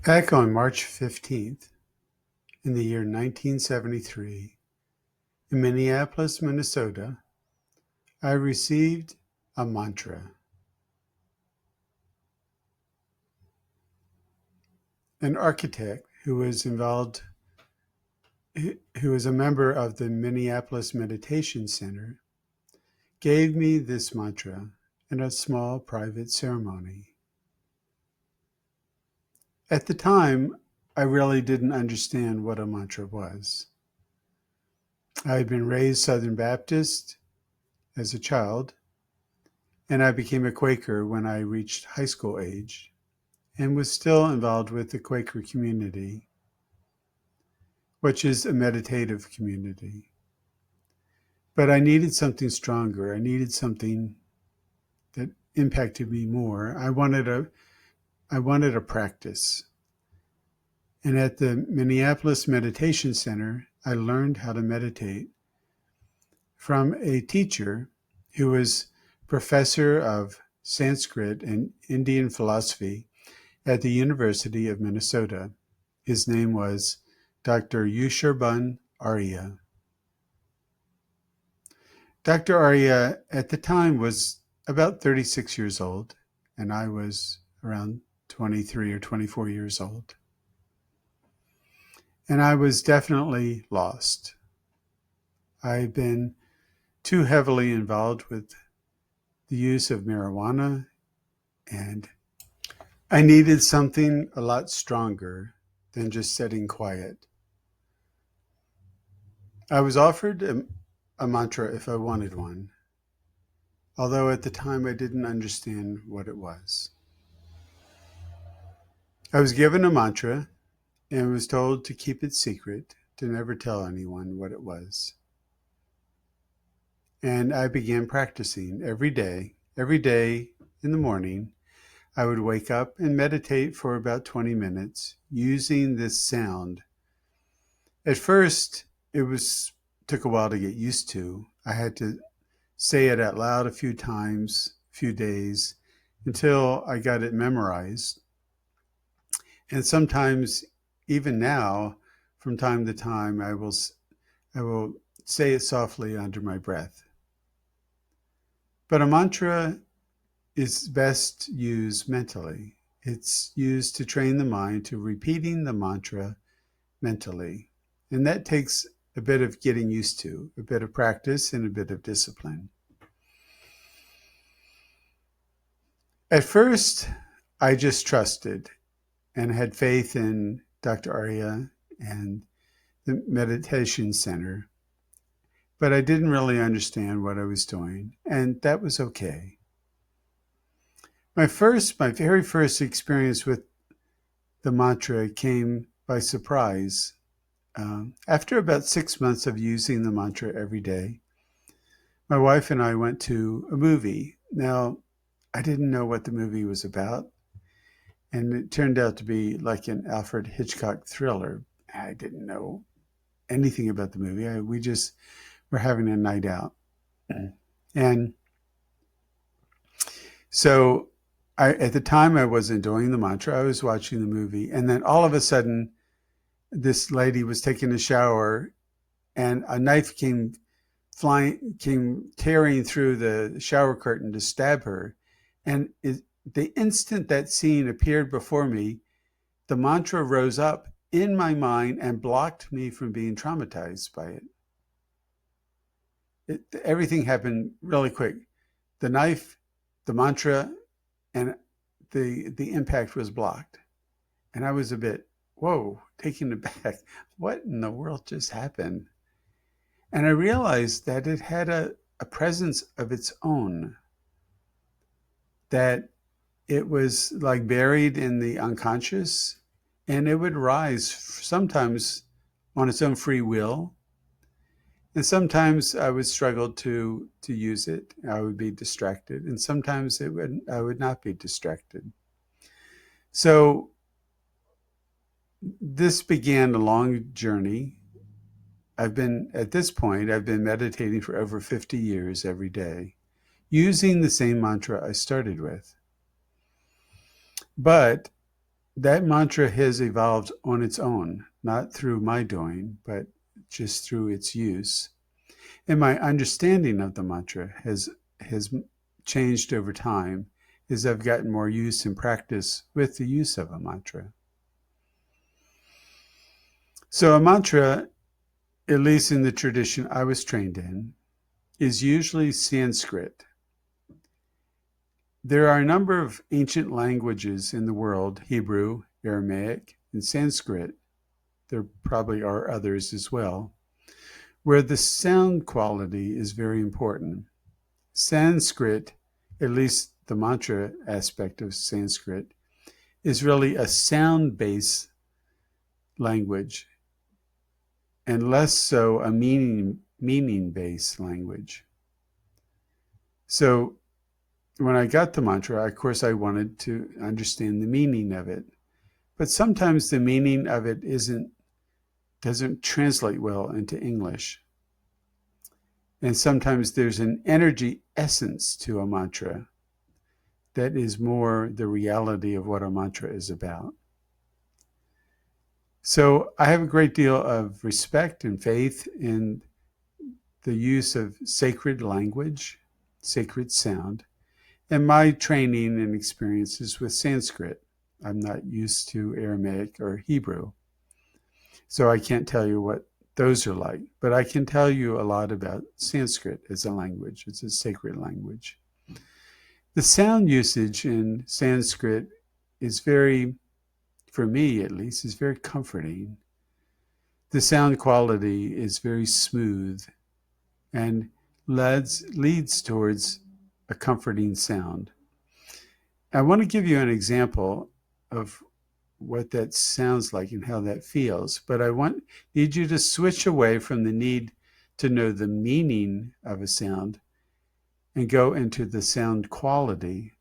Back on March 15th, in the year 1973, in Minneapolis, Minnesota, I received a mantra. An architect who was a member of the Minneapolis Meditation Center, gave me this mantra in a small private ceremony. At the time, I really didn't understand what a mantra was. I had been raised Southern Baptist as a child, and I became a Quaker when I reached high school age and was still involved with the Quaker community, which is a meditative community. But I needed something stronger. I needed something that impacted me more. I wanted a practice. And at the Minneapolis Meditation Center, I learned how to meditate from a teacher who was professor of Sanskrit and Indian philosophy at the University of Minnesota. His name was Dr. Yusharban Arya. Dr. Arya at the time was about 36 years old, and I was around 23 or 24 years old. And I was definitely lost. I'd been too heavily involved with the use of marijuana, and I needed something a lot stronger than just sitting quiet. I was offered a mantra if I wanted one, although at the time I didn't understand what it was. I was given a mantra and was told to keep it secret, to never tell anyone what it was. And I began practicing every day. Every day in the morning, I would wake up and meditate for about 20 minutes using this sound. At first, took a while to get used to. I had to say it out loud a few times, a few days, until I got it memorized. And sometimes, even now, from time to time, I will say it softly under my breath. But a mantra is best used mentally. It's used to train the mind to repeating the mantra mentally. And that takes a bit of getting used to, a bit of practice, and a bit of discipline. At first, I just trusted and had faith in Dr. Arya and the Meditation Center, but I didn't really understand what I was doing, and that was okay. My very first experience with the mantra came by surprise. After about 6 months of using the mantra every day, my wife and I went to a movie. Now, I didn't know what the movie was about, and it turned out to be like an Alfred Hitchcock thriller. I didn't know anything about the movie. We just were having a night out. And so at the time, I wasn't doing the mantra. I was watching the movie. And then all of a sudden, this lady was taking a shower and a knife came tearing through the shower curtain to stab her. And the instant that scene appeared before me, the mantra rose up in my mind and blocked me from being traumatized by it. Everything happened really quick. The knife, the mantra, and the impact was blocked. And I was a bit, whoa, taken aback. What in the world just happened? And I realized that it had a presence of its own, that it was like buried in the unconscious, and it would rise sometimes on its own free will. And sometimes I would struggle to use it. I would be distracted, and sometimes I would not be distracted. So this began a long journey. At this point, I've been meditating for over 50 years every day, using the same mantra I started with. But that mantra has evolved on its own, not through my doing, but just through its use. And my understanding of the mantra has changed over time as I've gotten more use and practice with the use of a mantra. So a mantra, at least in the tradition I was trained in, is usually Sanskrit. There are a number of ancient languages in the world, Hebrew, Aramaic, and Sanskrit. There probably are others as well, where the sound quality is very important. Sanskrit, at least the mantra aspect of Sanskrit, is really a sound-based language and less so a meaning-based language. So when I got the mantra, of course, I wanted to understand the meaning of it. But sometimes the meaning of it doesn't translate well into English. And sometimes there's an energy essence to a mantra that is more the reality of what a mantra is about. So I have a great deal of respect and faith in the use of sacred language, sacred sound, and my training and experiences with Sanskrit. I'm not used to Aramaic or Hebrew, so I can't tell you what those are like, but I can tell you a lot about Sanskrit as a language. It's a sacred language. The sound usage in Sanskrit is very, for me at least, is very comforting. The sound quality is very smooth and leads towards a comforting sound. I want to give you an example of what that sounds like and how that feels, but need you to switch away from the need to know the meaning of a sound and go into the sound quality,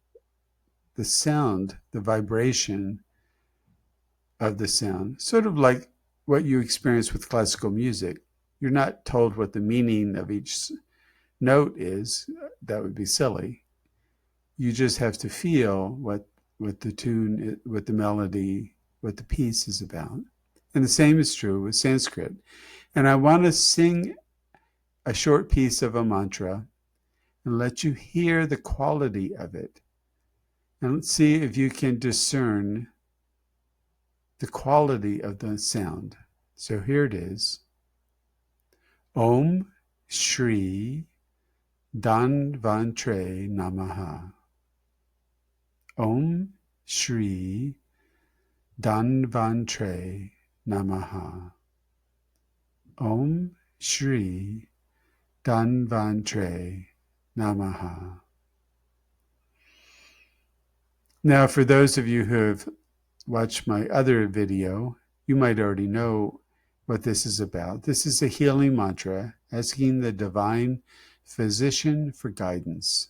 the sound, the vibration of the sound, sort of like what you experience with classical music. You're not told what the meaning of each note is. That would be silly. You just have to feel what the tune, what the melody, what the piece is about. And the same is true with Sanskrit. And I want to sing a short piece of a mantra and let you hear the quality of it. And let's see if you can discern the quality of the sound. So here it is. Om Shri Dhanvantre Namaha. Om Shri Dhanvantre Namaha. Om Shri Dhanvantre Namaha. Now, for those of you who have watched my other video, you might already know what this is about. This is a healing mantra asking the divine physician for guidance.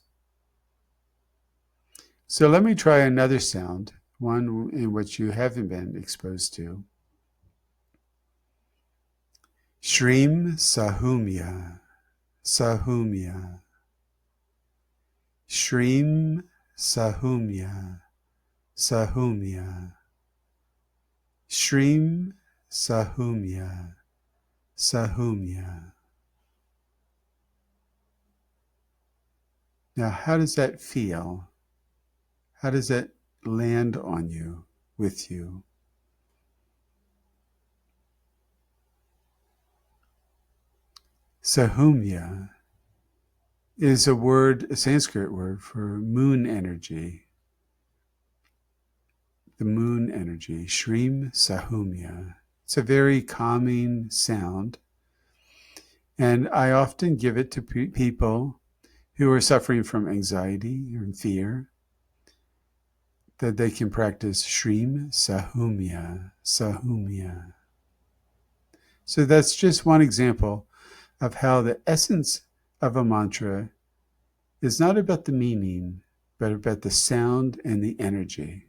So let me try another sound, one in which you haven't been exposed to. Shrim Sahumya, Sahumya. Shrim Sahumya, Sahumya. Shrim Sahumya, Sahumya. Now, how does that feel? How does that land on you, with you? Sahumya is a Sanskrit word for moon energy. The moon energy, Shrim Sahumya. It's a very calming sound. And I often give it to people who are suffering from anxiety or fear, that they can practice Shrim Sahumya, Sahumya. So that's just one example of how the essence of a mantra is not about the meaning, but about the sound and the energy.